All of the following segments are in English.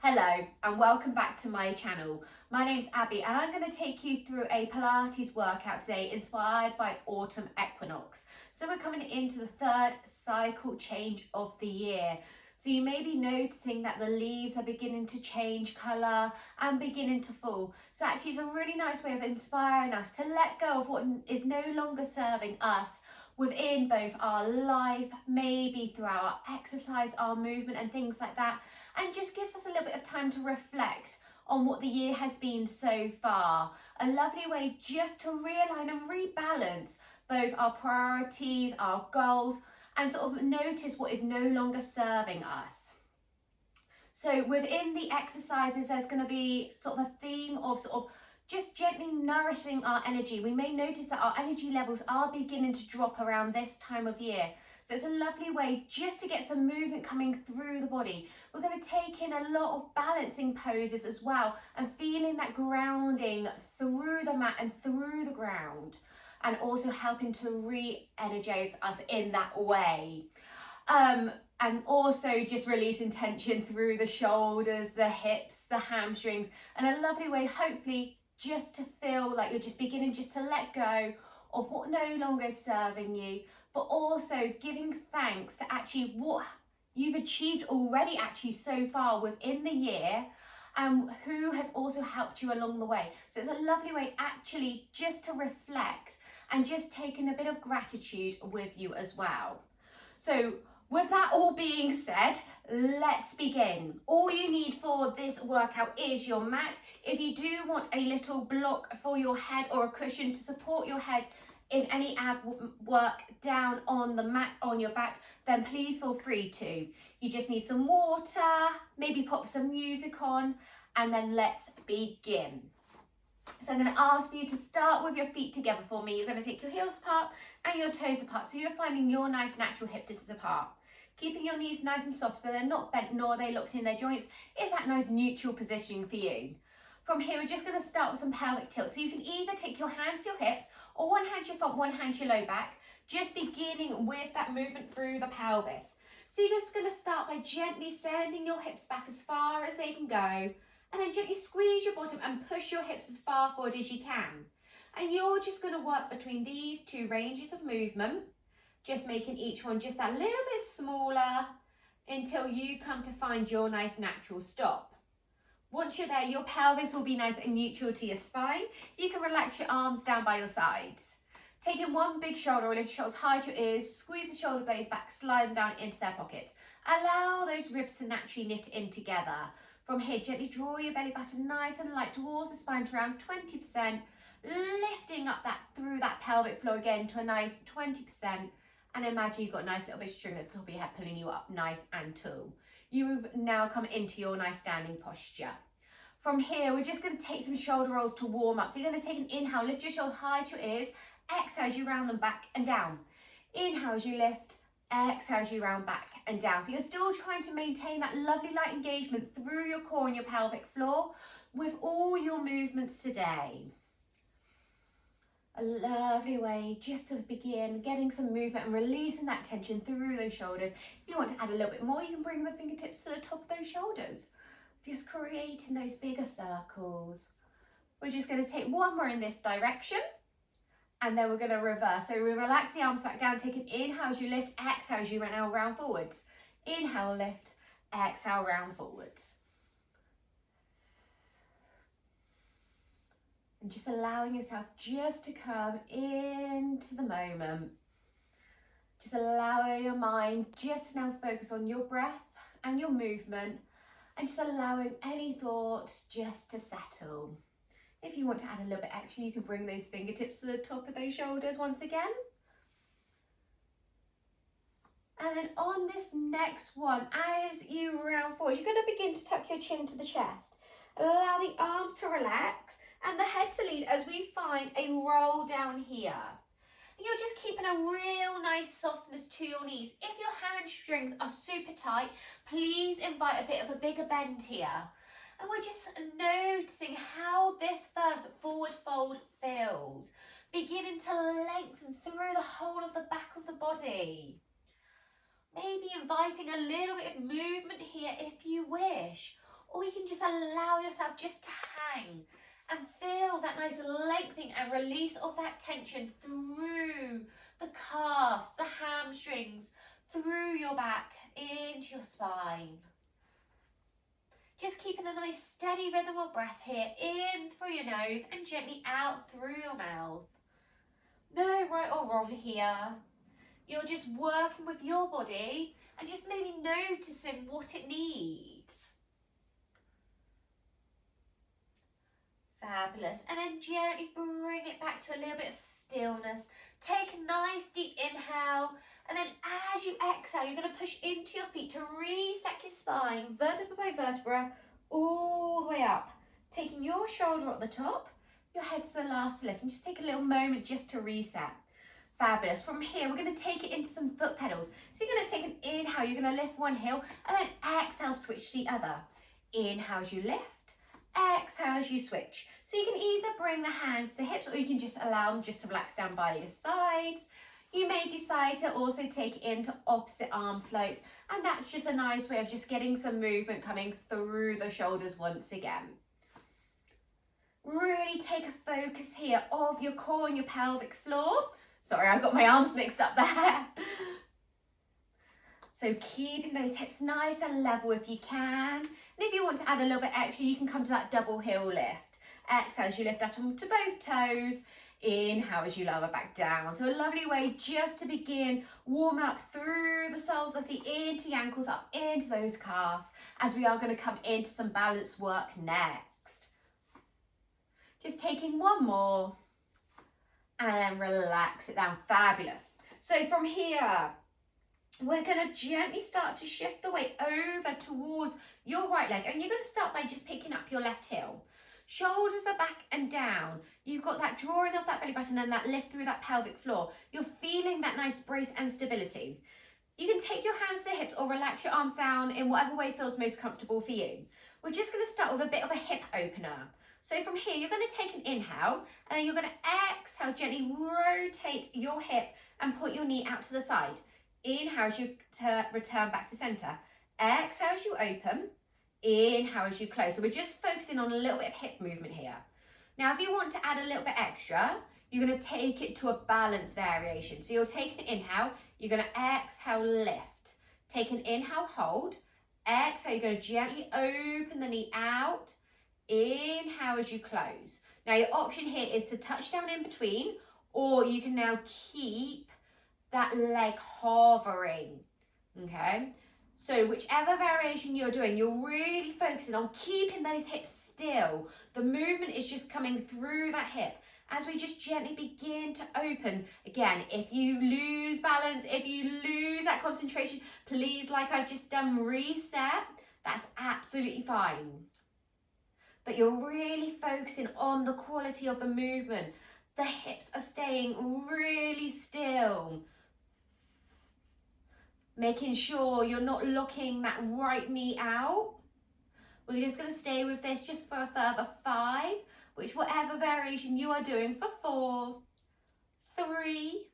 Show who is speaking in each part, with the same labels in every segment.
Speaker 1: Hello and welcome back to my channel. My name's Abby and I'm going to take you through a Pilates workout today inspired by autumn equinox. So we're coming into the third cycle change of the year. So you may be noticing that the leaves are beginning to change colour and beginning to fall. So actually it's a really nice way of inspiring us to let go of what is no longer serving us within both our life, maybe throughout our exercise, our movement and things like that, and just gives us a little bit of time to reflect on what the year has been so far. A lovely way just to realign and rebalance both our priorities, our goals, and sort of notice what is no longer serving us. So within the exercises, there's going to be sort of a theme of just gently nourishing our energy. We may notice that our energy levels are beginning to drop around this time of year. So it's a lovely way just to get some movement coming through the body. We're going to take in a lot of balancing poses as well and feeling that grounding through the mat and through the ground, and also helping to re-energize us in that way. And also just releasing tension through the shoulders, the hips, the hamstrings, and a lovely way hopefully just to feel like you're just beginning just to let go of what no longer is serving you, but also giving thanks to actually what you've achieved already actually so far within the year, and who has also helped you along the way. So it's a lovely way actually just to reflect and just taking a bit of gratitude with you as well. So with that all being said, let's begin. All you need for this workout is your mat. If you do want a little block for your head or a cushion to support your head in any ab work down on the mat on your back, then please feel free to. You just need some water, maybe pop some music on, and then let's begin. So I'm going to ask for you to start with your feet together for me. You're going to take your heels apart and your toes apart, so you're finding your nice natural hip distance apart. Keeping your knees nice and soft so they're not bent nor are they locked in their joints. Is that nice neutral positioning for you? From here, we're just going to start with some pelvic tilt. So you can either take your hands to your hips or one hand to your front, one hand to your low back, just beginning with that movement through the pelvis. So you're just going to start by gently sending your hips back as far as they can go, and then gently squeeze your bottom and push your hips as far forward as you can. And you're just going to work between these two ranges of movement, just making each one just that little bit smaller until you come to find your nice natural stop. Once you're there, your pelvis will be nice and neutral to your spine. You can relax your arms down by your sides. Taking one big shoulder, or lift your shoulders high to your ears, squeeze the shoulder blades back, slide them down into their pockets. Allow those ribs to naturally knit in together. From here, gently draw your belly button nice and light towards the spine to around 20%, lifting up that through that pelvic floor again to a nice 20%. And imagine you've got a nice little bit of string at the top of your head pulling you up nice and tall. You've now come into your nice standing posture. From here, we're just going to take some shoulder rolls to warm up. So you're going to take an inhale, lift your shoulders high to your ears, exhale as you round them back and down. Inhale as you lift, exhale as you round back and down. So you're still trying to maintain that lovely light engagement through your core and your pelvic floor with all your movements today. A lovely way just to begin getting some movement and releasing that tension through those shoulders. If you want to add a little bit more, you can bring the fingertips to the top of those shoulders. Just creating those bigger circles. We're just going to take one more in this direction, and then we're going to reverse. So we relax the arms back down, take an inhale as you lift, exhale as you now round forwards. Inhale, lift, exhale, round forwards. And just allowing yourself just to come into the moment. Just allow your mind just to now focus on your breath and your movement, and just allowing any thoughts just to settle. If you want to add a little bit extra, you can bring those fingertips to the top of those shoulders once again. And then on this next one, as you round forward, you're going to begin to tuck your chin to the chest. Allow the arms to relax and the head to lead as we find a roll down here. And you're just keeping a real nice softness to your knees. If your hamstrings are super tight, please invite a bit of a bigger bend here. And we're just noticing how this first forward fold feels. Beginning to lengthen through the whole of the back of the body. Maybe inviting a little bit of movement here if you wish. Or you can allow yourself just to hang and feel that nice lengthening and release of that tension through the calves, the hamstrings, through your back, into your spine. Just keeping a nice steady rhythm of breath here, in through your nose and gently out through your mouth. No right or wrong here. You're just working with your body and just maybe noticing what it needs. Fabulous. And then gently bring it back to a little bit of stillness. Take a nice deep inhale. And then as you exhale, you're going to push into your feet to re-stack your spine, vertebra by vertebra, all the way up. Taking your shoulder at the top, your head to the last lift. And just take a little moment just to reset. Fabulous. From here, we're going to take it into some foot pedals. So you're going to take an inhale, you're going to lift one heel, and then exhale, switch to the other. Inhale as you lift, exhale as you switch. So you can either bring the hands to hips, or you can just allow them just to relax down by your sides. You may decide to also take it into opposite arm floats, and that's just a nice way of just getting some movement coming through the shoulders once again. Really take a focus here of your core and your pelvic floor. Sorry, I got my arms mixed up there. So keeping those hips nice and level if you can. And if you want to add a little bit extra, you can come to that double heel lift. Exhale as you lift up onto both toes. Inhale as you lower back down. So a lovely way just to begin, warm up through the soles of the feet, into the ankles, up into those calves, as we are going to come into some balance work next. Just taking one more. And then relax it down. Fabulous. So from here, we're going to gently start to shift the weight over towards your right leg. And you're going to start by just picking up your left heel. Shoulders are back and down. You've got that drawing of that belly button and that lift through that pelvic floor. You're feeling that nice brace and stability. You can take your hands to the hips or relax your arms down in whatever way feels most comfortable for you. We're just going to start with a bit of a hip opener. So from here, you're going to take an inhale, and then you're going to exhale, gently rotate your hip and put your knee out to the side. Inhale as you return back to center. Exhale as you open. Inhale as you close. So we're just focusing on a little bit of hip movement here. Now, if you want to add a little bit extra, you're going to take it to a balance variation. So you'll take an inhale, you're going to exhale, lift. Take an inhale, hold. Exhale, you're going to gently open the knee out. Inhale as you close. Now your option here is to touch down in between, or you can now keep that leg hovering, okay? So whichever variation you're doing, you're really focusing on keeping those hips still. The movement is just coming through that hip as we just gently begin to open. Again, if you lose balance, if you lose that concentration, please, like I've just done, reset. That's absolutely fine. But you're really focusing on the quality of the movement. The hips are staying really still. Making sure you're not locking that right knee out. We're just going to stay with this just for a further 5, which whatever variation you are doing, for 4, 3,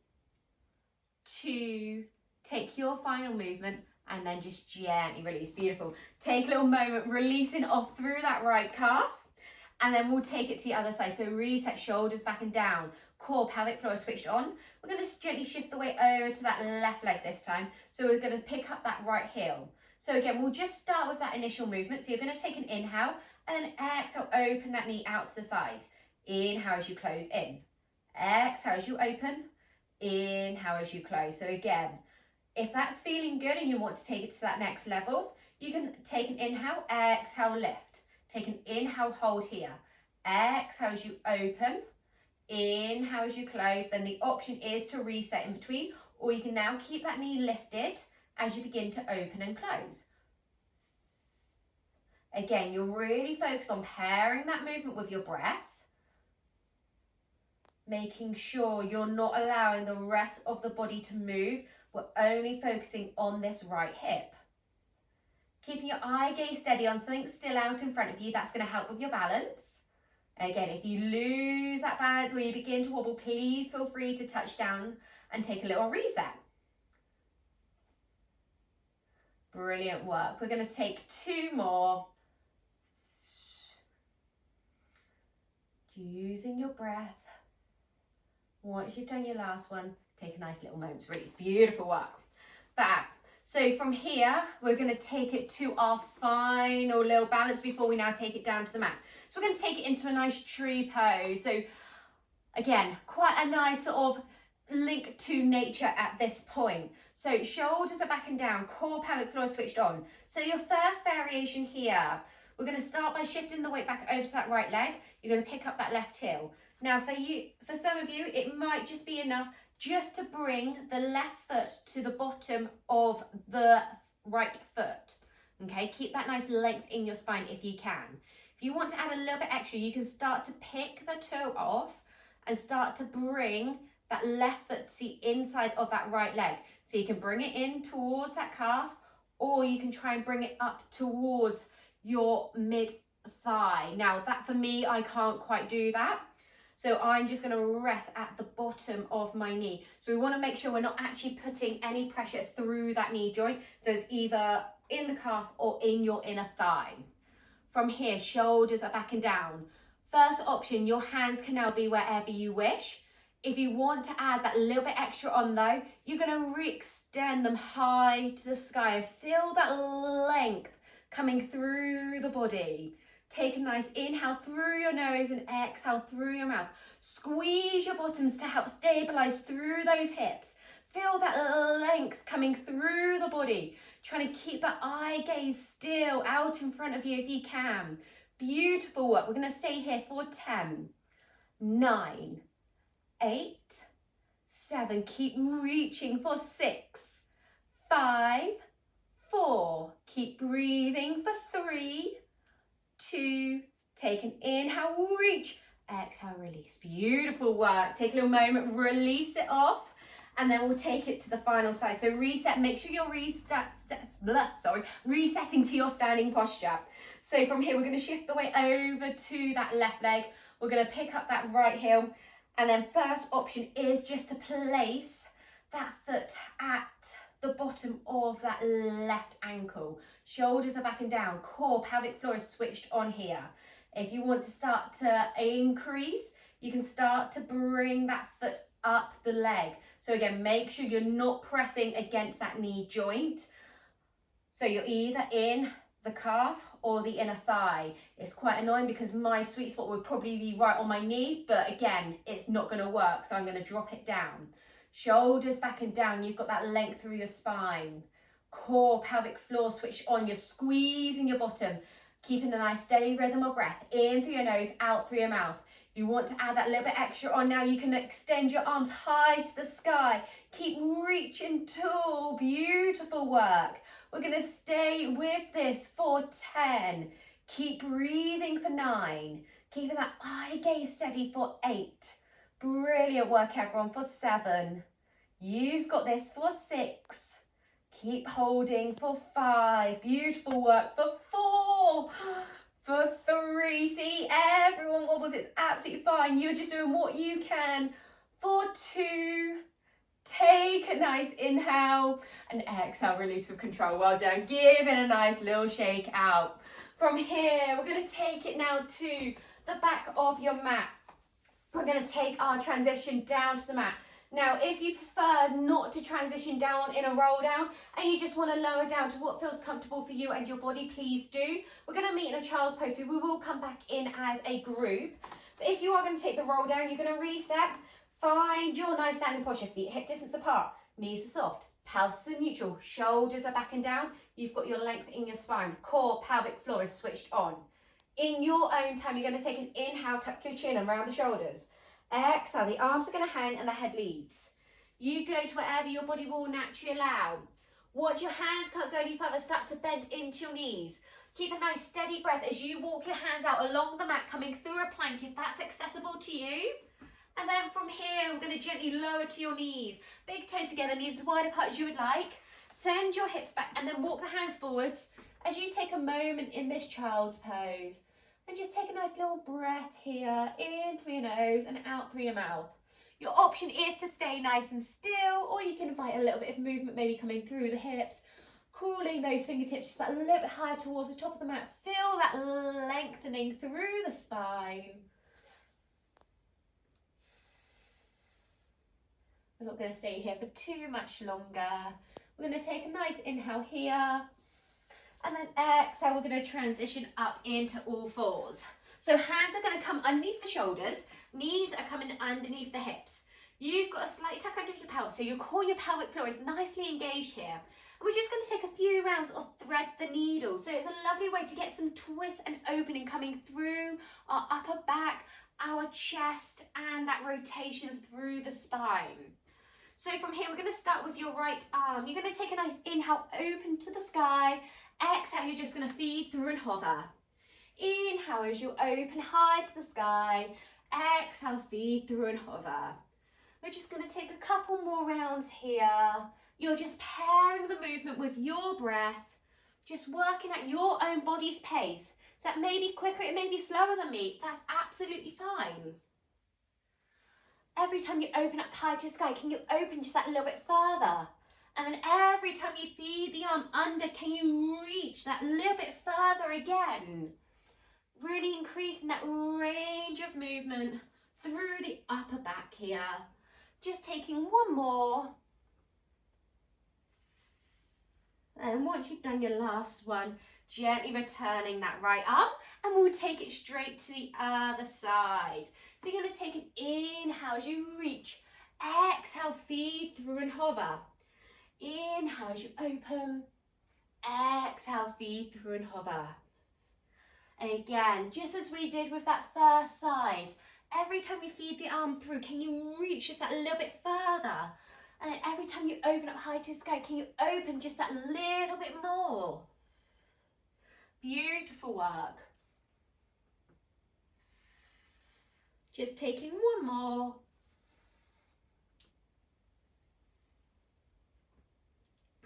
Speaker 1: 2, take your final movement. And then just gently release. Beautiful. Take a little moment, releasing off through that right calf. And then we'll take it to the other side. So reset, shoulders back and down. Core, pelvic floor switched on. We're going to gently shift the weight over to that left leg this time. So we're going to pick up that right heel. So again, we'll just start with that initial movement. So you're going to take an inhale and then exhale, open that knee out to the side. Inhale as you close in. Exhale as you open. Inhale as you close. So again, if that's feeling good and you want to take it to that next level, you can take an inhale, exhale, lift. Take an inhale, hold here. Exhale as you open. Inhale as you close. Then the option is to reset in between, or you can now keep that knee lifted as you begin to open and close. Again, you're really focused on pairing that movement with your breath, making sure you're not allowing the rest of the body to move. We're only focusing on this right hip. Keeping your eye gaze steady on something still out in front of you, that's going to help with your balance. Again, if you lose that balance or you begin to wobble, please feel free to touch down and take a little reset. Brilliant work. We're going to take 2 more. using your breath. Once you've done your last one, take a nice little moment to release. Beautiful work. Fab. So from here, we're going to take it to our final little balance before we now take it down to the mat. So we're going to take it into a nice tree pose. So again, quite a nice sort of link to nature at this point. So shoulders are back and down, core pelvic floor switched on. So your first variation here, we're going to start by shifting the weight back over to that right leg. You're going to pick up that left heel. Now for some of you, it might just be enough just to bring the left foot to the bottom of the right foot. Okay, keep that nice length in your spine if you can. If you want to add a little bit extra, you can start to pick the toe off and start to bring that left foot to the inside of that right leg. So you can bring it in towards that calf, or you can try and bring it up towards your mid thigh. Now that for me, I can't quite do that. So I'm just going to rest at the bottom of my knee. So we want to make sure we're not actually putting any pressure through that knee joint. So it's either in the calf or in your inner thigh. From here, shoulders are back and down. First option, your hands can now be wherever you wish. If you want to add that little bit extra on though, you're going to re-extend them high to the sky. Feel that length coming through the body. Take a nice inhale through your nose and exhale through your mouth. Squeeze your bottoms to help stabilize through those hips. Feel that length coming through the body. Trying to keep that eye gaze still out in front of you if you can. Beautiful work. We're going to stay here for 10, 9, 8, 7. Keep reaching for 6, 5, 4. Keep breathing for 3, 2, take an inhale, reach, exhale, release. Beautiful work. Take a little moment, release it off, and then we'll take it to the final side. So reset, make sure you're resetting to your standing posture. So from here, we're going to shift the weight over to that left leg. We're going to pick up that right heel, and then first option is just to place that foot at the bottom of that left ankle. Shoulders are back and down, core pelvic floor is switched on here. If you want to start to increase, you can start to bring that foot up the leg. So again, make sure you're not pressing against that knee joint. So you're either in the calf or the inner thigh. It's quite annoying because my sweet spot would probably be right on my knee, but again, it's not going to work. So I'm going to drop it down. Shoulders back and down, you've got that length through your spine. Core, pelvic floor switched on, you're squeezing your bottom, keeping a nice steady rhythm of breath, in through your nose, out through your mouth. If you want to add that little bit extra on now, you can extend your arms high to the sky. Keep reaching tall, beautiful work. We're going to stay with this for 10. Keep breathing for 9. Keeping that eye gaze steady for 8. Brilliant work, everyone, for 7. You've got this for 6. Keep holding for 5. Beautiful work for 4. For 3. See, everyone wobbles. It's absolutely fine. You're just doing what you can. For 2. Take a nice inhale and exhale, release with control. Well done. Give it a nice little shake out. From here, we're going to take it now to the back of your mat. We're going to take our transition down to the mat. Now, if you prefer not to transition down in a roll down and you just want to lower down to what feels comfortable for you and your body, please do. We're going to meet in a child's pose, so we will come back in as a group. But if you are going to take the roll down, you're going to reset. Find your nice standing posture, feet hip distance apart, knees are soft, pelvis is neutral, shoulders are back and down. You've got your length in your spine, core, pelvic floor is switched on. In your own time, you're going to take an inhale, tuck your chin around the shoulders. Exhale, the arms are going to hang and the head leads. You go to wherever your body will naturally allow. Watch your hands can't go any further, start to bend into your knees. Keep a nice steady breath as you walk your hands out along the mat, coming through a plank if that's accessible to you. And then from here, we're going to gently lower to your knees. Big toes together, knees as wide apart as you would like. Send your hips back and then walk the hands forwards as you take a moment in this child's pose. And just take a nice little breath here, in through your nose and out through your mouth. Your option is to stay nice and still, or you can invite a little bit of movement, maybe coming through the hips, crawling those fingertips just that a little bit higher towards the top of the mat. Feel that lengthening through the spine. We're not going to stay here for too much longer. We're going to take a nice inhale here. And then exhale, we're going to transition up into all fours. So hands are going to come underneath the shoulders. Knees are coming underneath the hips. You've got a slight tuck under your pelvis. So your core and your pelvic floor is nicely engaged here. And we're just going to take a few rounds of thread the needle. So it's a lovely way to get some twist and opening coming through our upper back, our chest, and that rotation through the spine. So from here, we're going to start with your right arm. You're going to take a nice inhale, open to the sky. Exhale, you're just going to feed through and hover. Inhale as you open high to the sky. Exhale, feed through and hover. We're just going to take a couple more rounds here. You're just pairing the movement with your breath, just working at your own body's pace. So that may be quicker, it may be slower than me. That's absolutely fine. Every time you open up high to the sky, can you open just that little bit further? And then every time you feed the arm under, can you reach that little bit further again? Really increasing that range of movement through the upper back here. Just taking one more. And once you've done your last one, gently returning that right arm, and we'll take it straight to the other side. So you're going to take an inhale as you reach. Exhale, feed through and hover. Inhale as you open. Exhale, feed through and hover. And again, just as we did with that first side, every time you feed the arm through, can you reach just that little bit further? And then every time you open up high to the sky, can you open just that little bit more? Beautiful work. Just taking one more.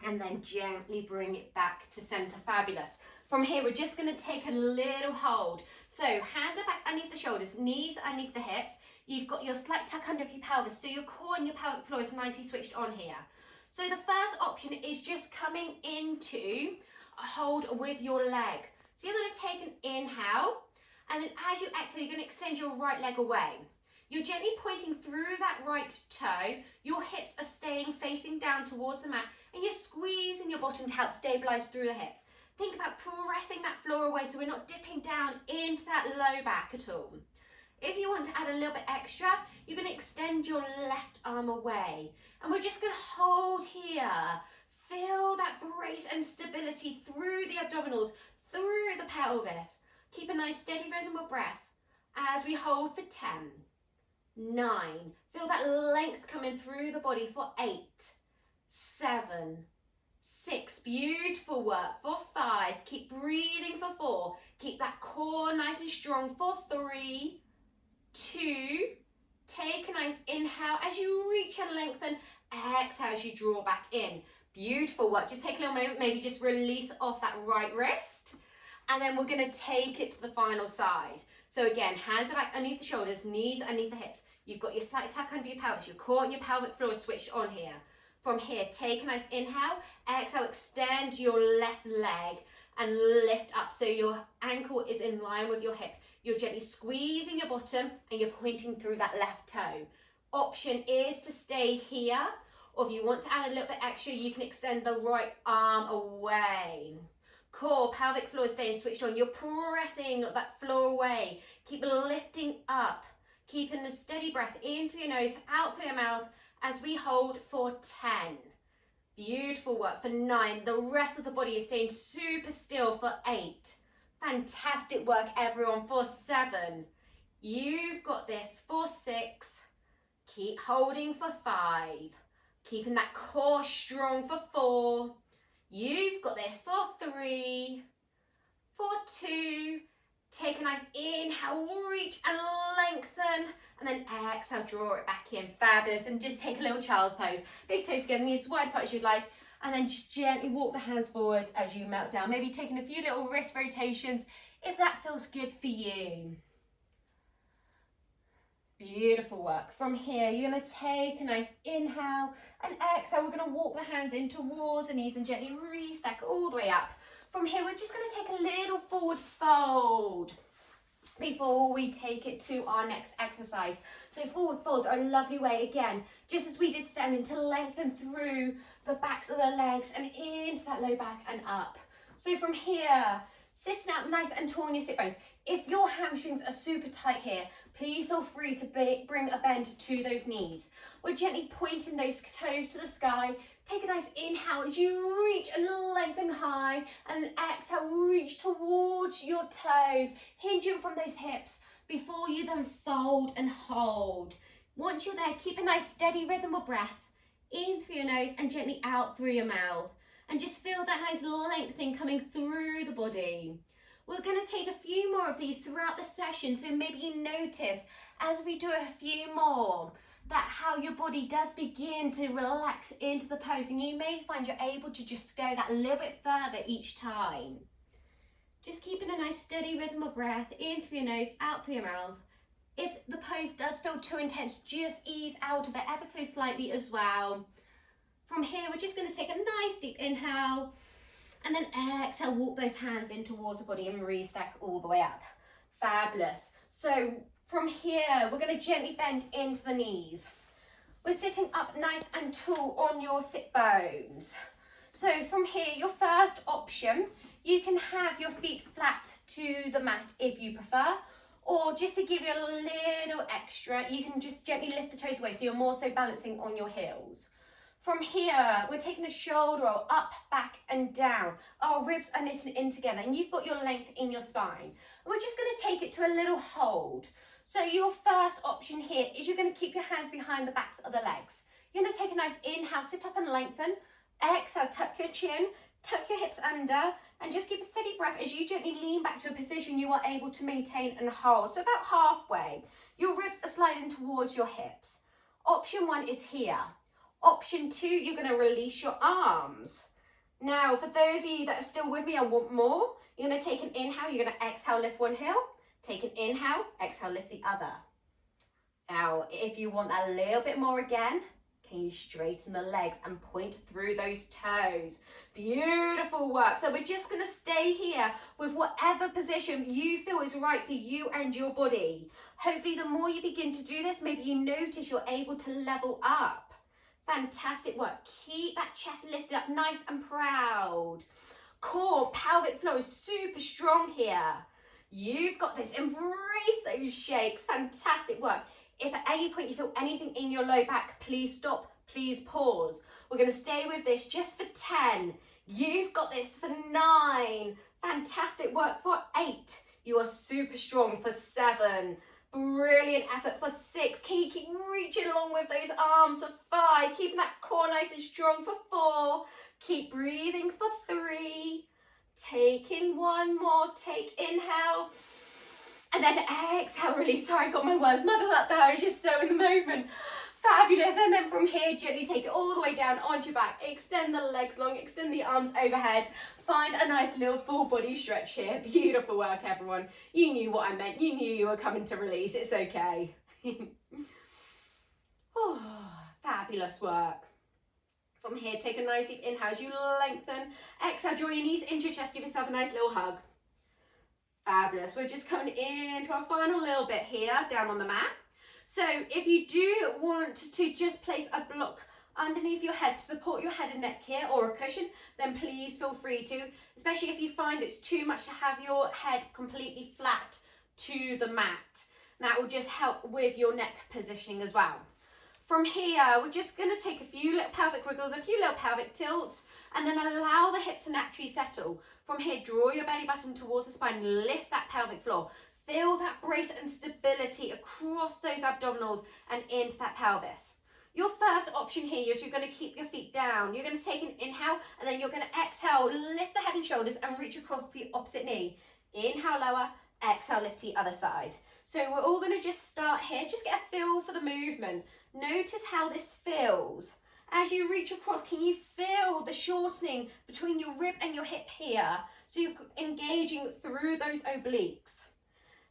Speaker 1: And then gently bring it back to center. Fabulous. From here, we're just going to take a little hold. So hands are back underneath the shoulders, knees underneath the hips. You've got your slight tuck under your pelvis, so your core and your pelvic floor is nicely switched on here. So the first option is just coming into a hold with your leg. So you're going to take an inhale, and then as you exhale, you're going to extend your right leg away. You're gently pointing through that right toe. Your hips are staying facing down towards the mat, and you're squeezing your bottom to help stabilize through the hips. Think about pressing that floor away so we're not dipping down into that low back at all. If you want to add a little bit extra, you're going to extend your left arm away. And we're just going to hold here. Feel that brace and stability through the abdominals, through the pelvis. Keep a nice steady rhythm of breath as we hold for 10, 9. Feel that length coming through the body for 8, 7, 6. Beautiful work for 5. Keep breathing for 4. Keep that core nice and strong for 3, 2. Take a nice inhale as you reach and lengthen. Exhale as you draw back in. Beautiful work. Just take a little moment, maybe just release off that right wrist. And then we're going to take it to the final side. So again, hands are back underneath the shoulders, knees underneath the hips. You've got your slight tuck under your pelvis. Your core and your pelvic floor is switched on here. From here, take a nice inhale. Exhale, extend your left leg and lift up so your ankle is in line with your hip. You're gently squeezing your bottom and you're pointing through that left toe. Option is to stay here, or if you want to add a little bit extra, you can extend the right arm away. Core, pelvic floor staying switched on. You're pressing that floor away. Keep lifting up, keeping the steady breath in through your nose, out through your mouth as we hold for 10. Beautiful work for 9. The rest of the body is staying super still for 8. Fantastic work, everyone, for 7. You've got this for 6. Keep holding for 5. Keeping that core strong for 4. You've got this for 3, for 2. Take a nice inhale, reach and lengthen, and then exhale, draw it back in. Fabulous. And just take a little child's pose. Big toes together, knees as wide apart as you'd like, and then just gently walk the hands forwards as you melt down. Maybe taking a few little wrist rotations if that feels good for you. Beautiful work. From here, you're going to take a nice inhale and exhale. We're going to walk the hands in towards the knees and gently restack all the way up. From here, we're just going to take a little forward fold. before we take it to our next exercise. So forward folds are a lovely way, again, just as we did standing, to lengthen through the backs of the legs and into that low back and up. So from here, sitting up nice and tall in your sit bones. If your hamstrings are super tight here, please feel free to bring a bend to those knees. We're gently pointing those toes to the sky. Take a nice inhale as you reach and lengthen high, and then exhale, reach towards your toes, hinging from those hips before you then fold and hold. Once you're there, keep a nice steady rhythm of breath, in through your nose and gently out through your mouth. And just feel that nice lengthening coming through the body. We're going to take a few more of these throughout the session, so maybe you notice as we do a few more that how your body does begin to relax into the pose, and you may find you're able to just go that little bit further each time. Just keeping a nice steady rhythm of breath, in through your nose, out through your mouth. If the pose does feel too intense, just ease out of it ever so slightly as well. From here, we're just going to take a nice deep inhale, and then exhale, walk those hands in towards the body and restack all the way up. Fabulous. So from here, we're going to gently bend into the knees. We're sitting up nice and tall on your sit bones. So from here, your first option, you can have your feet flat to the mat if you prefer, or just to give you a little extra, you can just gently lift the toes away so you're more so balancing on your heels. From here, we're taking a shoulder roll up, back and down. Our ribs are knitting in together and you've got your length in your spine. And we're just going to take it to a little hold. So your first option here is you're going to keep your hands behind the backs of the legs. You're going to take a nice inhale, sit up and lengthen. Exhale, tuck your chin, tuck your hips under, and just keep a steady breath as you gently lean back to a position you are able to maintain and hold. So about halfway, your ribs are sliding towards your hips. Option one is here. Option two, you're going to release your arms. Now, for those of you that are still with me and want more, you're going to take an inhale, you're going to exhale, lift one heel. Take an inhale, exhale, lift the other. Now, if you want that a little bit more again, can you straighten the legs and point through those toes? Beautiful work. So we're just going to stay here with whatever position you feel is right for you and your body. Hopefully, the more you begin to do this, maybe you notice you're able to level up. Fantastic work. Keep that chest lifted up nice and proud. Core, pelvic floor is super strong here. You've got this. Embrace those shakes. Fantastic work. If at any point you feel anything in your low back, please stop. Please pause. We're going to stay with this just for 10. You've got this for 9. Fantastic work for 8. You are super strong for 7. Brilliant effort for 6. Can you keep reaching along with those arms for 5? Keeping that core nice and strong for 4. Keep breathing for 3. Taking one more. Take inhale. And then exhale, release. Sorry, I got my words muddled up there. I was just so in the moment. Fabulous. And then from here, gently take it all the way down onto your back. Extend the legs long, extend the arms overhead. Find a nice little full body stretch here. Beautiful work, everyone. You knew what I meant. You knew you were coming to release. It's okay. Oh, fabulous work. From here, take a nice deep inhale as you lengthen. Exhale, draw your knees into your chest. Give yourself a nice little hug. Fabulous. We're just coming into our final little bit here, down on the mat. So if you do want to just place a block underneath your head to support your head and neck here, or a cushion, then please feel free to, especially if you find it's too much to have your head completely flat to the mat. That will just help with your neck positioning as well. From here, we're just going to take a few little pelvic wriggles, a few little pelvic tilts, and then allow the hips to naturally settle. From here, draw your belly button towards the spine, lift that pelvic floor. Feel that brace and stability across those abdominals and into that pelvis. Your first option here is you're going to keep your feet down. You're going to take an inhale, and then you're going to exhale, lift the head and shoulders and reach across the opposite knee. Inhale, lower, exhale, lift to the other side. So we're all going to just start here, just get a feel for the movement. Notice how this feels. As you reach across, can you feel the shortening between your rib and your hip here? So you're engaging through those obliques.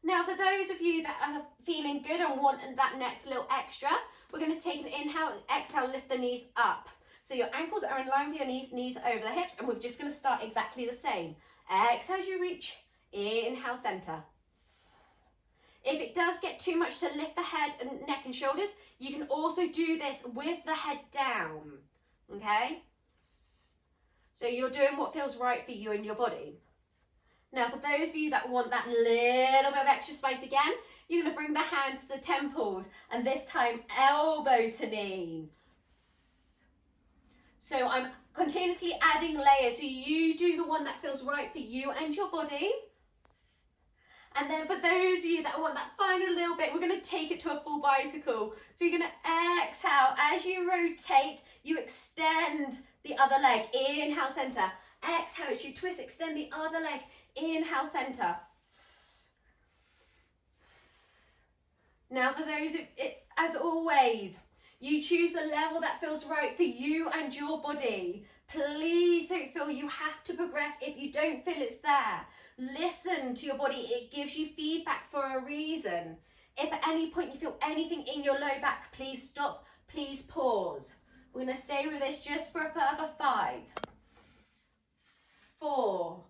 Speaker 1: Now, for those of you that are feeling good and want that next little extra, we're going to take an inhale, exhale, lift the knees up. So your ankles are in line with your knees over the hips, and we're just going to start exactly the same. Exhale as you reach, inhale, center.
Speaker 2: If it does get too much to lift the head and neck and shoulders, you can also do this with the head down, okay? So you're doing what feels right for you and your body. Now, for those of you that want that little bit of extra spice again, you're going to bring the hand to the temples, and this time elbow to knee. So I'm continuously adding layers, so you do the one that feels right for you and your body. And then for those of you that want that final little bit, we're going to take it to a full bicycle. So you're going to exhale. As you rotate, you extend the other leg. Inhale, center. Exhale, as you twist, extend the other leg. Inhale, center. Now for those, as always, you choose the level that feels right for you and your body. Please don't feel you have to progress if you don't feel it's there. Listen to your body. It gives you feedback for a reason. If at any point you feel anything in your low back, please stop, please pause. We're going to stay with this just for a further 5, 4.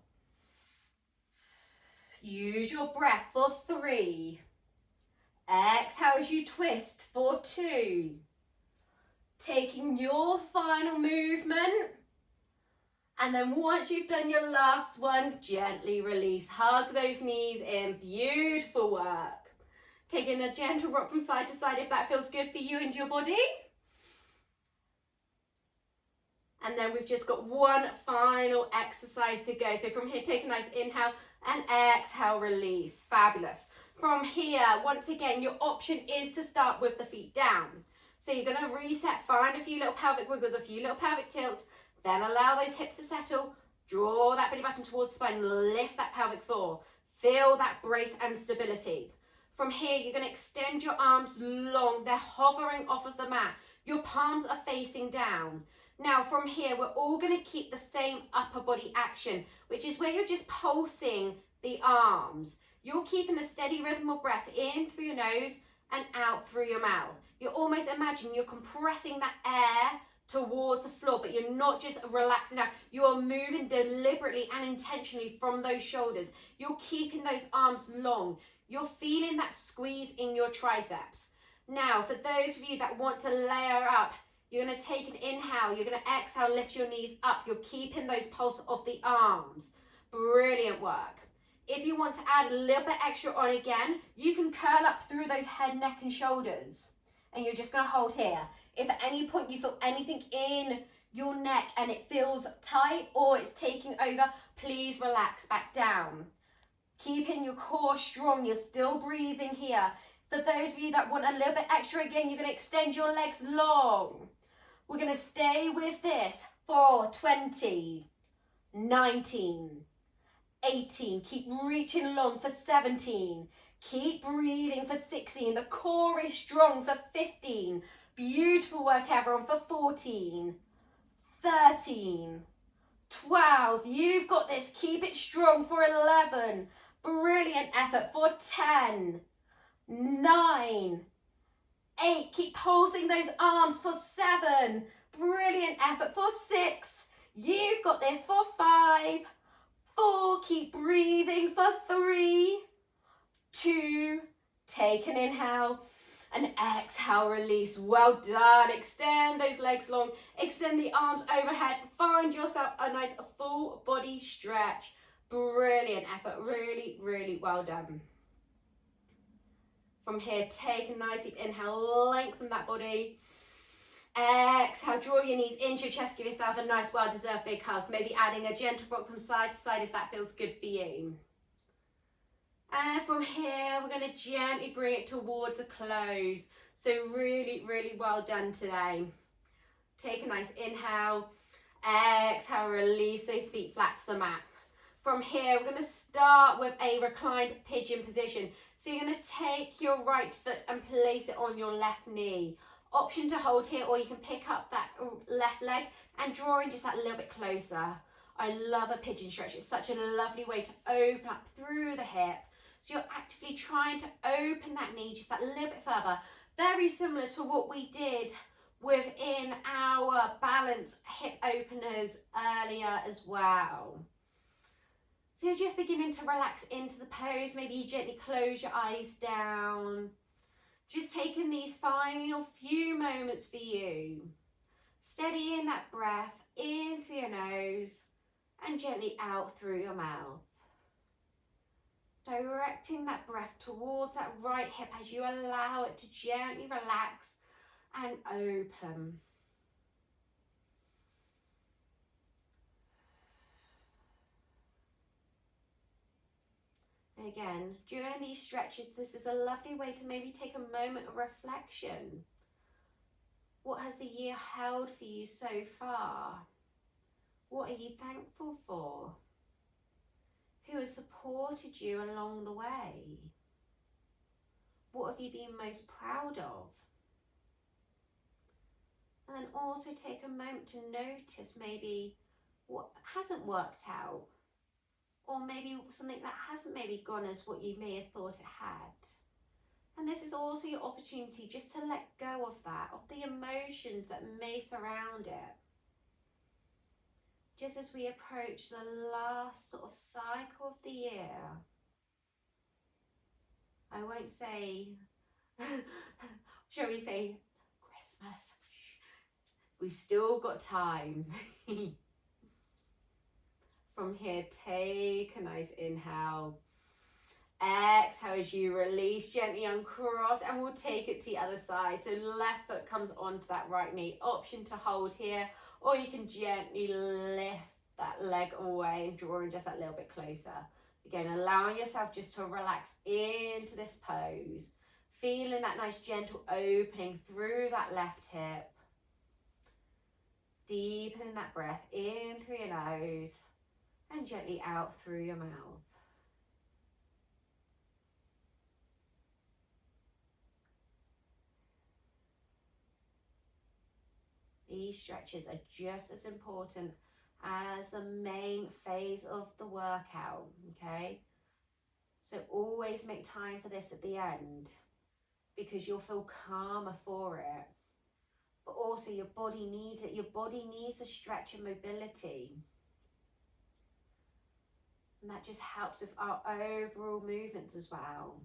Speaker 2: Use your breath for 3. Exhale as you twist for 2. Taking your final movement. And then once you've done your last one, gently release. Hug those knees in. Beautiful work. Taking a gentle rock from side to side if that feels good for you and your body. And then we've just got one final exercise to go. So from here, take a nice inhale and exhale, release. Fabulous. From here, once again, your option is to start with the feet down. So you're going to reset, find a few little pelvic wiggles, a few little pelvic tilts. Then allow those hips to settle. Draw that belly button towards the spine. Lift that pelvic floor. Feel that brace and stability. From here, you're going to extend your arms long. They're hovering off of the mat. Your palms are facing down. Now, from here, we're all going to keep the same upper body action, which is where you're just pulsing the arms. You're keeping a steady rhythm of breath in through your nose and out through your mouth. You're almost imagining you're compressing that air towards the floor, but you're not just relaxing out. You are moving deliberately and intentionally from those shoulders. You're keeping those arms long. You're feeling that squeeze in your triceps. Now, for those of you that want to layer up, you're going to take an inhale. You're going to exhale, lift your knees up. You're keeping those pulse of the arms. Brilliant work. If you want to add a little bit extra on again, you can curl up through those head, neck and shoulders. And you're just going to hold here. If at any point you feel anything in your neck and it feels tight or it's taking over, please relax back down. Keeping your core strong, you're still breathing here. For those of you that want a little bit extra again, you're going to extend your legs long. We're going to stay with this for 20, 19, 18. Keep reaching long for 17. Keep breathing for 16. The core is strong for 15. Beautiful work, everyone, for 14, 13, 12. You've got this. Keep it strong for 11. Brilliant effort for 10, 9, 8. Keep pulsing those arms for 7. Brilliant effort for 6. You've got this for 5, 4. Keep breathing for 3, 2. Take an inhale. And exhale, release. Well done. Extend those legs long. Extend the arms overhead. Find yourself a nice full body stretch. Brilliant effort. Really, really well done. From here, take a nice deep inhale. Lengthen that body. Exhale, draw your knees into your chest. Give yourself a nice, well-deserved big hug. Maybe adding a gentle rock from side to side if that feels good for you. And from here, we're going to gently bring it towards a close. So really, really well done today. Take a nice inhale. Exhale, release those feet flat to the mat. From here, we're going to start with a reclined pigeon position. So you're going to take your right foot and place it on your left knee. Option to hold here, or you can pick up that left leg and draw in just that little bit closer. I love a pigeon stretch. It's such a lovely way to open up through the hip. So you're actively trying to open that knee just that little bit further. Very similar to what we did within our balance hip openers earlier as well. So you're just beginning to relax into the pose. Maybe you gently close your eyes down. Just taking these final few moments for you. Steadying that breath in through your nose and gently out through your mouth. Directing that breath towards that right hip as you allow it to gently relax and open. Again, during these stretches, this is a lovely way to maybe take a moment of reflection. What has the year held for you so far? What are you thankful for? Who has supported you along the way? What have you been most proud of? And then also take a moment to notice maybe what hasn't worked out, or maybe something that hasn't maybe gone as what you may have thought it had. And this is also your opportunity just to let go of that, of the emotions that may surround it. Just as we approach the last sort of cycle of the year, I won't say, shall we say, Christmas. We've still got time. From here, take a nice inhale. Exhale as you release, gently uncross, and we'll take it to the other side. So left foot comes onto that right knee. Option to hold here, or you can gently lift that leg away and drawing just that little bit closer. Again, allowing yourself just to relax into this pose. Feeling that nice gentle opening through that left hip. Deepening that breath in through your nose and gently out through your mouth. These stretches are just as important as the main phase of the workout, okay? So always make time for this at the end because you'll feel calmer for it. But also your body needs it. Your body needs a stretch and mobility. And that just helps with our overall movements as well.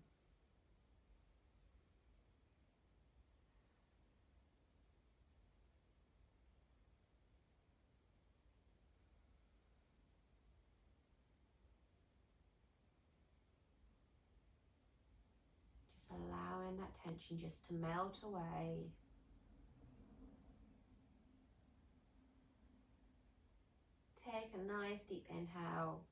Speaker 2: Just allowing that tension just to melt away. Take a nice deep inhale.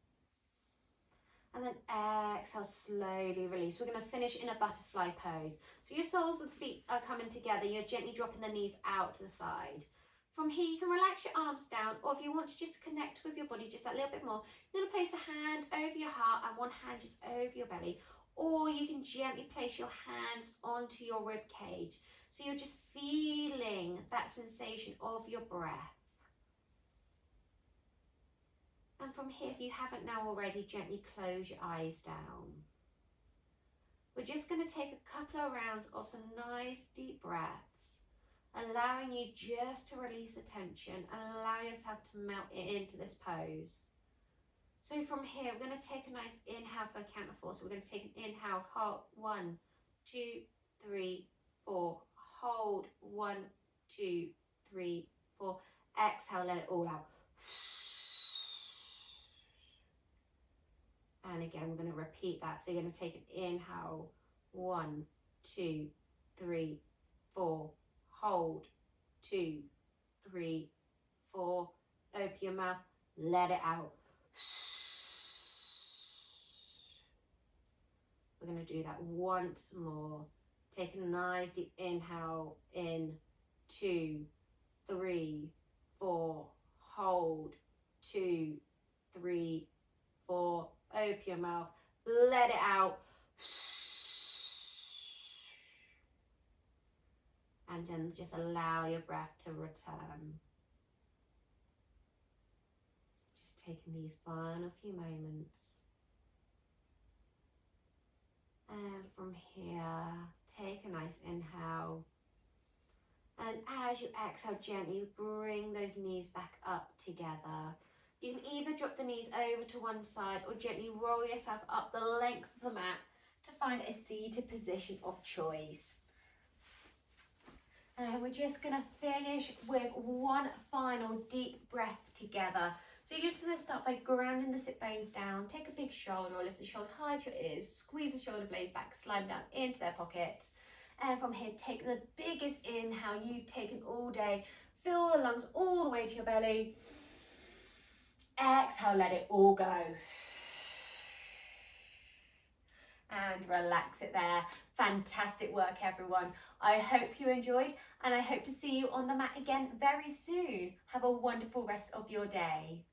Speaker 2: And then exhale, slowly release. We're going to finish in a butterfly pose. So your soles of the feet are coming together. You're gently dropping the knees out to the side. From here, you can relax your arms down, or if you want to just connect with your body just that little bit more, you're going to place a hand over your heart and one hand just over your belly. Or you can gently place your hands onto your rib cage. So you're just feeling that sensation of your breath. And from here, if you haven't now already, gently close your eyes down. We're just going to take a couple of rounds of some nice deep breaths, allowing you just to release the tension and allow yourself to melt into this pose. So from here, we're going to take a nice inhale for a count of 4. So we're going to take an inhale, hold 1, 2, 3, 4. Hold 1, 2, 3, 4. Exhale, let it all out. And again, we're going to repeat that. So you're going to take an inhale, 1, 2, 3, 4. Hold, 2, 3, 4. Open your mouth, let it out. We're going to do that once more. Take a nice deep inhale in, 2, 3, 4. Hold, 2, 3, 4. Open your mouth, let it out. And then just allow your breath to return. Just taking these final few moments. And from here, take a nice inhale. And as you exhale, gently bring those knees back up together. You can either drop the knees over to one side or gently roll yourself up the length of the mat to find a seated position of choice. And we're just going to finish with one final deep breath together. So you're just going to start by grounding the sit bones down. Take a big shoulder or lift the shoulders high to your ears. Squeeze the shoulder blades back, slide down into their pockets. And from here, take the biggest inhale you've taken all day. Fill the lungs all the way to your belly. Exhale, let it all go. And relax it there. Fantastic work, everyone. I hope you enjoyed, and I hope to see you on the mat again very soon. Have a wonderful rest of your day.